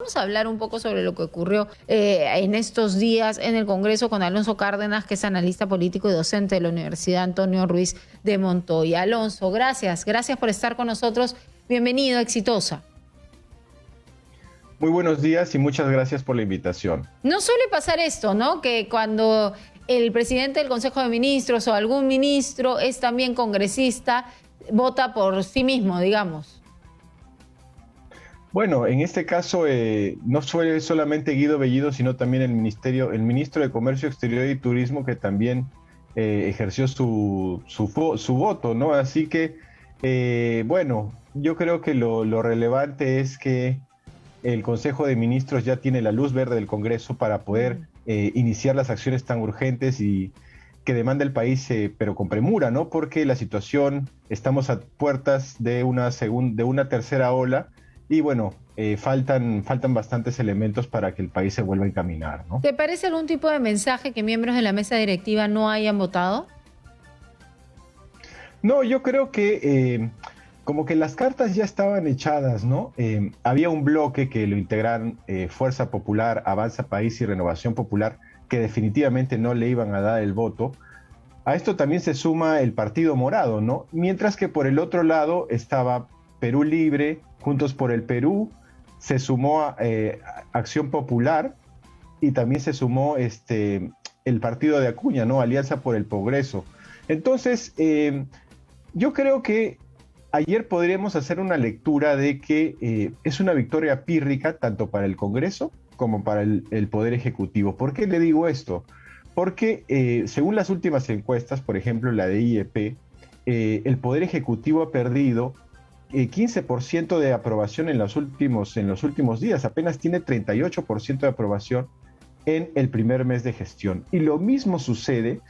Vamos a hablar un poco sobre lo que ocurrió en estos días en el Congreso con Alonso Cárdenas, que es analista político y docente de la Universidad Antonio Ruiz de Montoya. Alonso, gracias por estar con nosotros. Bienvenido, exitosa. Muy buenos días y muchas gracias por la invitación. No suele pasar esto, ¿no? Que cuando el presidente del Consejo de Ministros o algún ministro es también congresista, vota por sí mismo, digamos. Bueno, en este caso no fue solamente Guido Bellido, sino también el ministro de Comercio Exterior y Turismo, que también ejerció su voto, ¿no? Así que, bueno, yo creo que lo relevante es que el Consejo de Ministros ya tiene la luz verde del Congreso para poder iniciar las acciones tan urgentes y que demanda el país, pero con premura, ¿no? Porque la situación, estamos a puertas de una tercera ola. Y bueno, faltan bastantes elementos para que el país se vuelva a encaminar, ¿no? ¿Te parece algún tipo de mensaje que miembros de la mesa directiva no hayan votado? No, yo creo que como que las cartas ya estaban echadas, ¿no? Había un bloque que lo integraron Fuerza Popular, Avanza País y Renovación Popular, que definitivamente no le iban a dar el voto. A esto también se suma el Partido Morado, ¿no? Mientras que por el otro lado estaba Perú Libre, Juntos por el Perú, se sumó a Acción Popular y también se sumó el partido de Acuña, ¿no? Alianza por el Progreso. Entonces, yo creo que ayer podríamos hacer una lectura de que es una victoria pírrica tanto para el Congreso como para el Poder Ejecutivo. ¿Por qué le digo esto? Porque según las últimas encuestas, por ejemplo la de IEP, el Poder Ejecutivo ha perdido 15% de aprobación en los últimos días, apenas tiene 38% de aprobación en el primer mes de gestión. Y lo mismo sucede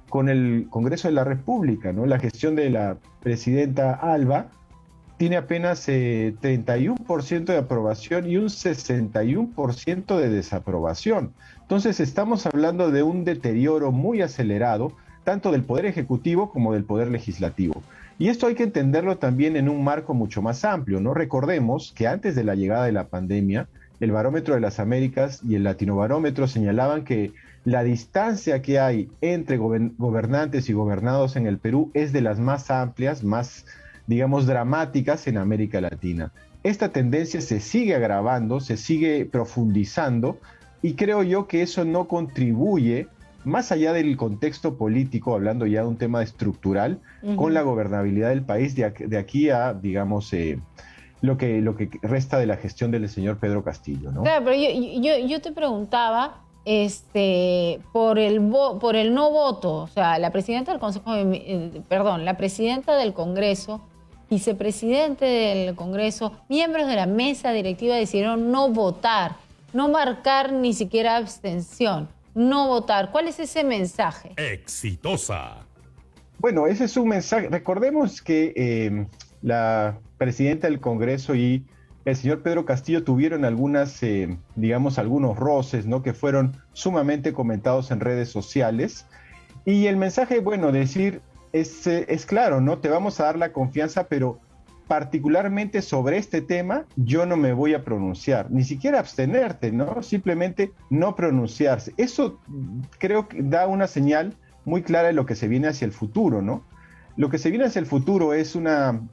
con el Congreso de la República, ¿no? La gestión de la presidenta Alba tiene apenas 31% de aprobación y un 61% de desaprobación. Entonces estamos hablando de un deterioro muy acelerado, tanto del Poder Ejecutivo como del Poder Legislativo. Y esto hay que entenderlo también en un marco mucho más amplio, ¿no? Recordemos que antes de la llegada de la pandemia, el Barómetro de las Américas y el Latinobarómetro señalaban que la distancia que hay entre gobernantes y gobernados en el Perú es de las más amplias, más, digamos, dramáticas en América Latina. Esta tendencia se sigue agravando, se sigue profundizando, y creo yo que eso no contribuye, más allá del contexto político, hablando ya de un tema estructural, con la gobernabilidad del país de aquí a, digamos, lo que resta de la gestión del señor Pedro Castillo, ¿no? Claro, pero yo te preguntaba por el no voto, o sea, la presidenta del la presidenta del Congreso, vicepresidente del Congreso, miembros de la mesa directiva decidieron no votar, no marcar ni siquiera abstención. No votar. ¿Cuál es ese mensaje? Exitosa. Bueno, ese es un mensaje. Recordemos que la presidenta del Congreso y el señor Pedro Castillo tuvieron algunos roces, ¿no? Que fueron sumamente comentados en redes sociales. Y el mensaje, bueno, decir, es claro, ¿no? Te vamos a dar la confianza, pero particularmente sobre este tema yo no me voy a pronunciar, ni siquiera abstenerte, ¿no? Simplemente no pronunciarse. Eso creo que da una señal muy clara de lo que se viene hacia el futuro, ¿no? Lo que se viene hacia el futuro es una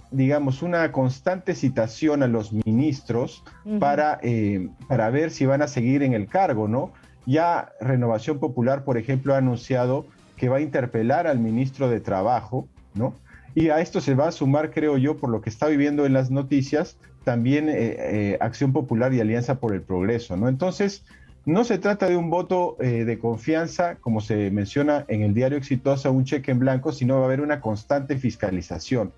constante citación a los ministros para ver si van a seguir en el cargo, ¿no? Ya Renovación Popular, por ejemplo, ha anunciado que va a interpelar al ministro de Trabajo, ¿no? Y a esto se va a sumar, creo yo, por lo que está viviendo en las noticias, también Acción Popular y Alianza por el Progreso, ¿no? Entonces, no se trata de un voto de confianza, como se menciona en el diario Exitosa, un cheque en blanco, sino va a haber una constante fiscalización.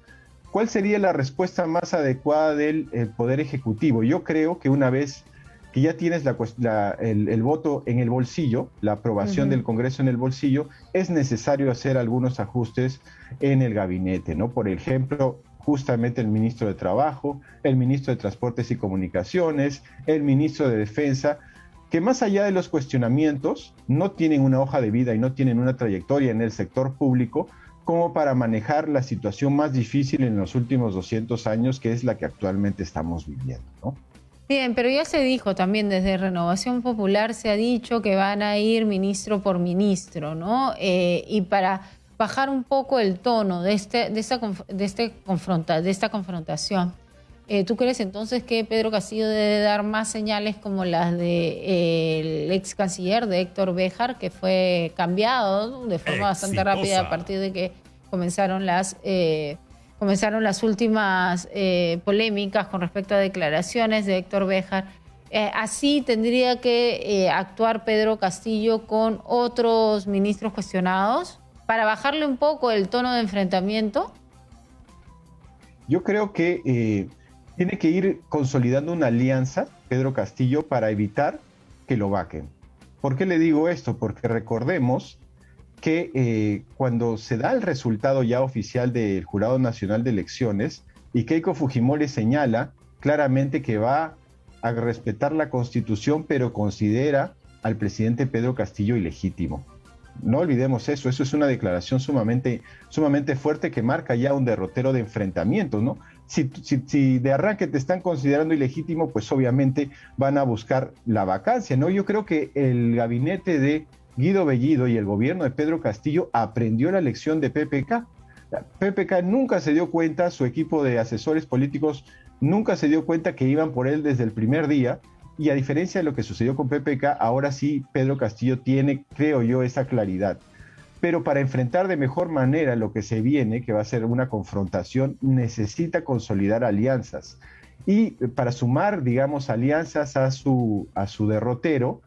¿Cuál sería la respuesta más adecuada del Poder Ejecutivo? Yo creo que una vez que ya tienes el voto en el bolsillo, la aprobación del Congreso en el bolsillo, es necesario hacer algunos ajustes en el gabinete, ¿no? Por ejemplo, justamente el ministro de Trabajo, el ministro de Transportes y Comunicaciones, el ministro de Defensa, que más allá de los cuestionamientos, no tienen una hoja de vida y no tienen una trayectoria en el sector público como para manejar la situación más difícil en los últimos 200 años, que es la que actualmente estamos viviendo, ¿no? Bien, pero ya se dijo también desde Renovación Popular, se ha dicho que van a ir ministro por ministro, ¿no? Y para bajar un poco el tono de esta confrontación, ¿tú crees entonces que Pedro Castillo debe dar más señales como las del ex canciller de Héctor Béjar, que fue cambiado de forma bastante rápida a partir de que comenzaron las últimas polémicas con respecto a declaraciones de Héctor Béjar? Así tendría que actuar Pedro Castillo con otros ministros cuestionados para bajarle un poco el tono de enfrentamiento. Yo creo que tiene que ir consolidando una alianza, Pedro Castillo, para evitar que lo vaquen. ¿Por qué le digo esto? Porque recordemos que cuando se da el resultado ya oficial del Jurado Nacional de Elecciones y Keiko Fujimori señala claramente que va a respetar la Constitución, pero considera al presidente Pedro Castillo ilegítimo. No olvidemos eso es una declaración sumamente fuerte que marca ya un derrotero de enfrentamientos, ¿no? Si de arranque te están considerando ilegítimo, pues obviamente van a buscar la vacancia, ¿no? Yo creo que el gabinete de Guido Bellido y el gobierno de Pedro Castillo aprendió la lección de PPK. PPK nunca se dio cuenta, su equipo de asesores políticos nunca se dio cuenta que iban por él desde el primer día, y a diferencia de lo que sucedió con PPK, ahora sí Pedro Castillo tiene, creo yo, esa claridad. Pero para enfrentar de mejor manera lo que se viene, que va a ser una confrontación, necesita consolidar alianzas. Y para sumar, digamos, alianzas a su derrotero,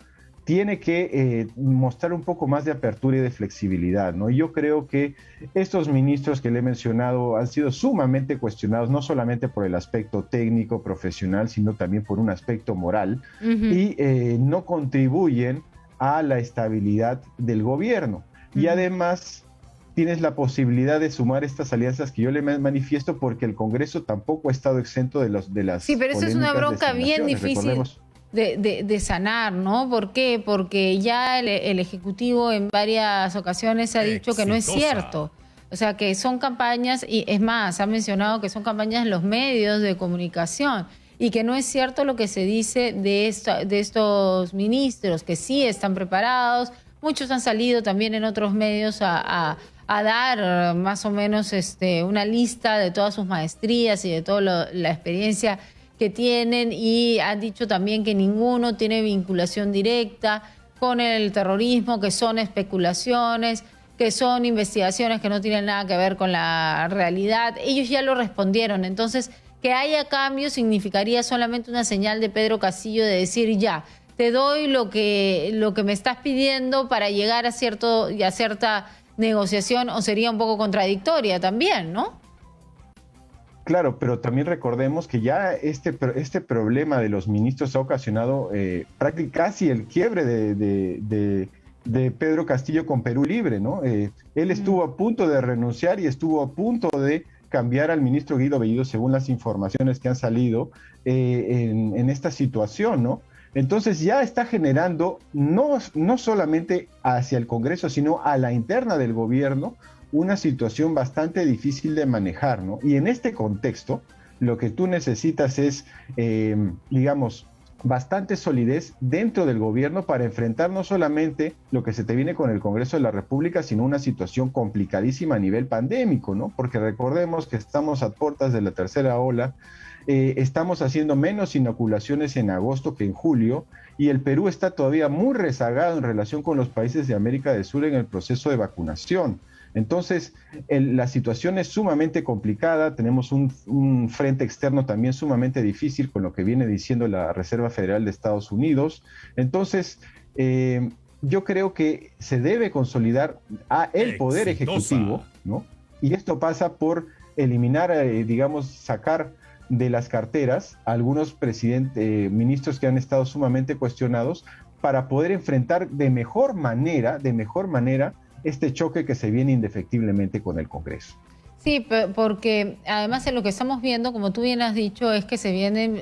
tiene que mostrar un poco más de apertura y de flexibilidad, ¿no? Yo creo que estos ministros que le he mencionado han sido sumamente cuestionados, no solamente por el aspecto técnico, profesional, sino también por un aspecto moral, y no contribuyen a la estabilidad del gobierno. Y además tienes la posibilidad de sumar estas alianzas que yo le manifiesto, porque el Congreso tampoco ha estado exento de las Sí, pero eso es una bronca bien difícil de sanar, ¿no? ¿Por qué? Porque ya el Ejecutivo en varias ocasiones ha dicho que no es cierto. O sea, que son campañas, y es más, ha mencionado que son campañas en los medios de comunicación, y que no es cierto lo que se dice de estos ministros, que sí están preparados. Muchos han salido también en otros medios a dar más o menos una lista de todas sus maestrías y de toda la experiencia que tienen, y han dicho también que ninguno tiene vinculación directa con el terrorismo, que son especulaciones, que son investigaciones que no tienen nada que ver con la realidad. Ellos ya lo respondieron. Entonces, que haya cambio significaría solamente una señal de Pedro Castillo de decir: ya, te doy lo que me estás pidiendo para llegar a cierta negociación, o sería un poco contradictoria también, ¿no? Claro, pero también recordemos que ya este problema de los ministros ha ocasionado casi el quiebre de Pedro Castillo con Perú Libre, ¿no? Él estuvo a punto de renunciar y estuvo a punto de cambiar al ministro Guido Bellido, según las informaciones que han salido en esta situación, ¿no? Entonces ya está generando, no solamente hacia el Congreso, sino a la interna del gobierno, una situación bastante difícil de manejar, ¿no? Y en este contexto, lo que tú necesitas es, digamos, bastante solidez dentro del gobierno para enfrentar no solamente lo que se te viene con el Congreso de la República, sino una situación complicadísima a nivel pandémico, ¿no? Porque recordemos que estamos a puertas de la tercera ola, estamos haciendo menos inoculaciones en agosto que en julio, y el Perú está todavía muy rezagado en relación con los países de América del Sur en el proceso de vacunación. Entonces, la situación es sumamente complicada, tenemos un frente externo también sumamente difícil con lo que viene diciendo la Reserva Federal de Estados Unidos. Entonces, yo creo que se debe consolidar el poder ejecutivo, ¿no? Y esto pasa por eliminar, digamos, sacar de las carteras a algunos ministros que han estado sumamente cuestionados, para poder enfrentar de mejor manera este choque que se viene indefectiblemente con el Congreso. Sí, porque además en lo que estamos viendo, como tú bien has dicho, es que se vienen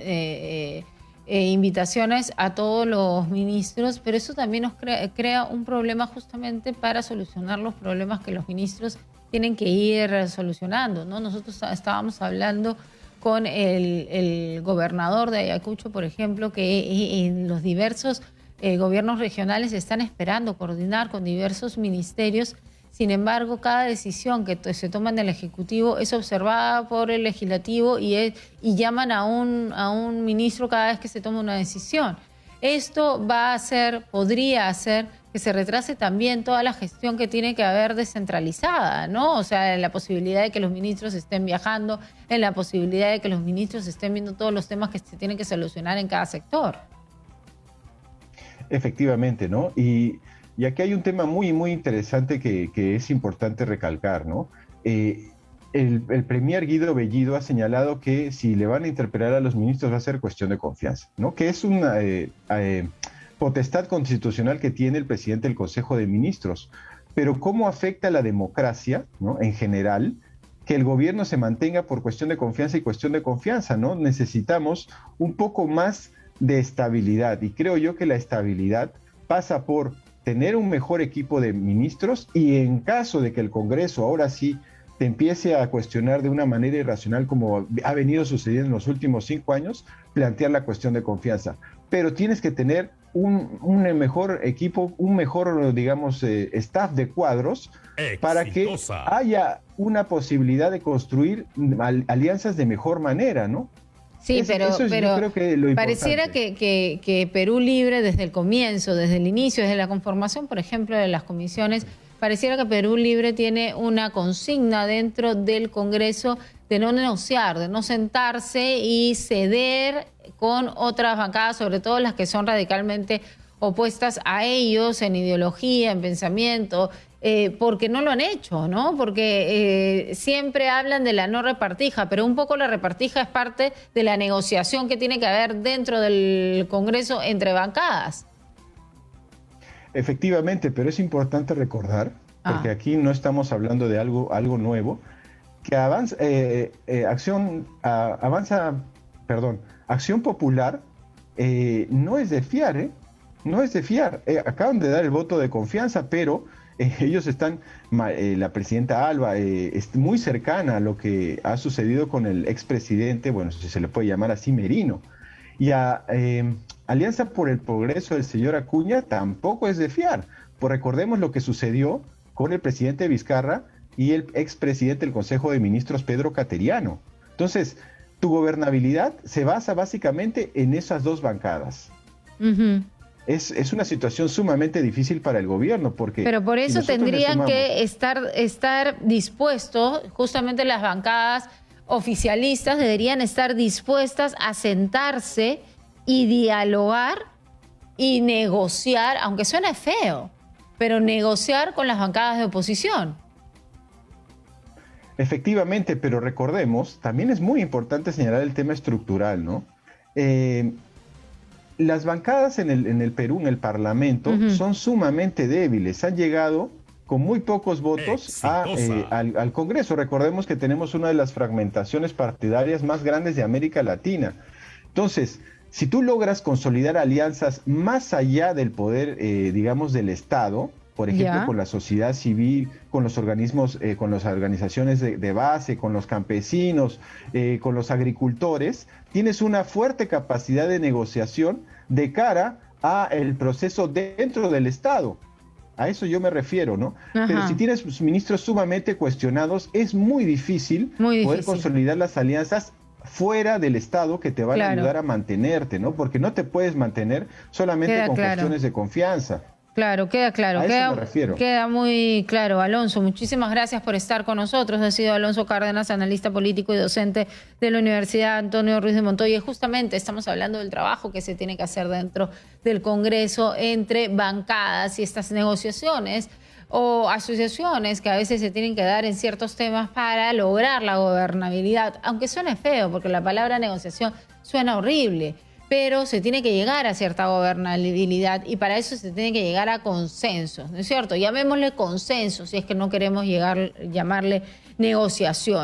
invitaciones a todos los ministros, pero eso también nos crea un problema justamente para solucionar los problemas que los ministros tienen que ir solucionando, ¿no? Nosotros estábamos hablando con el gobernador de Ayacucho, por ejemplo, que en los diversos gobiernos regionales están esperando coordinar con diversos ministerios. Sin embargo, cada decisión que se toma en el Ejecutivo es observada por el Legislativo y llaman a un ministro cada vez que se toma una decisión. Esto podría hacer que se retrase también toda la gestión que tiene que haber descentralizada, ¿no? O sea, en la posibilidad de que los ministros estén viajando, en la posibilidad de que los ministros estén viendo todos los temas que se tienen que solucionar en cada sector. Efectivamente, ¿no? Y aquí hay un tema muy, muy interesante que es importante recalcar, ¿no? El premier Guido Bellido ha señalado que si le van a interpelar a los ministros va a ser cuestión de confianza, ¿no? Que es una potestad constitucional que tiene el presidente del Consejo de Ministros. Pero ¿cómo afecta a la democracia, ¿no? En general, que el gobierno se mantenga por cuestión de confianza y cuestión de confianza, ¿no? Necesitamos un poco más de estabilidad y creo yo que la estabilidad pasa por tener un mejor equipo de ministros y en caso de que el Congreso ahora sí te empiece a cuestionar de una manera irracional como ha venido sucediendo en los últimos 5 años, plantear la cuestión de confianza. Pero tienes que tener un mejor equipo, un mejor, digamos, staff de cuadros para que haya una posibilidad de construir alianzas de mejor manera, ¿no? Sí, pero yo creo que lo pareciera que Perú Libre desde el comienzo, desde el inicio, desde la conformación, por ejemplo, de las comisiones, pareciera que Perú Libre tiene una consigna dentro del Congreso de no negociar, de no sentarse y ceder con otras bancadas, sobre todo las que son radicalmente opuestas a ellos en ideología, en pensamiento, porque no lo han hecho, ¿no? Porque siempre hablan de la no repartija, pero un poco la repartija es parte de la negociación que tiene que haber dentro del Congreso entre bancadas. Efectivamente, pero es importante recordar, porque aquí no estamos hablando de algo nuevo, que Acción Popular no es de fiar, ¿eh? No es de fiar. Acaban de dar el voto de confianza, pero ellos están, la presidenta Alba es muy cercana a lo que ha sucedido con el expresidente, bueno, si se le puede llamar así, Merino. Y Alianza por el Progreso del señor Acuña tampoco es de fiar. Pues recordemos lo que sucedió con el presidente Vizcarra y el expresidente del Consejo de Ministros, Pedro Cateriano. Entonces, tu gobernabilidad se basa básicamente en esas dos bancadas. Uh-huh. Es una situación sumamente difícil para el gobierno porque... Pero por eso tendrían que estar dispuestos, justamente las bancadas oficialistas deberían estar dispuestas a sentarse y dialogar y negociar, aunque suene feo, pero negociar con las bancadas de oposición. Efectivamente, pero recordemos, también es muy importante señalar el tema estructural, ¿no? Las bancadas en el Perú, en el Parlamento, son sumamente débiles. Han llegado con muy pocos votos al Congreso. Recordemos que tenemos una de las fragmentaciones partidarias más grandes de América Latina. Entonces, si tú logras consolidar alianzas más allá del poder, digamos, del Estado, por ejemplo, con la sociedad civil, con los organismos, con las organizaciones de base, con los campesinos, con los agricultores, tienes una fuerte capacidad de negociación de cara a el proceso dentro del Estado. A eso yo me refiero, ¿no? Ajá. Pero si tienes ministros sumamente cuestionados, es muy difícil poder consolidar las alianzas fuera del Estado que te van a ayudar a mantenerte, ¿no? Porque no te puedes mantener solamente con cuestiones de confianza. Claro, queda claro. A eso me refiero. Queda muy claro. Alonso, muchísimas gracias por estar con nosotros. Ha sido Alonso Cárdenas, analista político y docente de la Universidad Antonio Ruiz de Montoya. Y justamente estamos hablando del trabajo que se tiene que hacer dentro del Congreso entre bancadas y estas negociaciones o asociaciones que a veces se tienen que dar en ciertos temas para lograr la gobernabilidad. Aunque suene feo, porque la palabra negociación suena horrible, pero se tiene que llegar a cierta gobernabilidad y para eso se tiene que llegar a consensos, ¿no es cierto? Llamémosle consenso si es que no queremos llamarle negociación.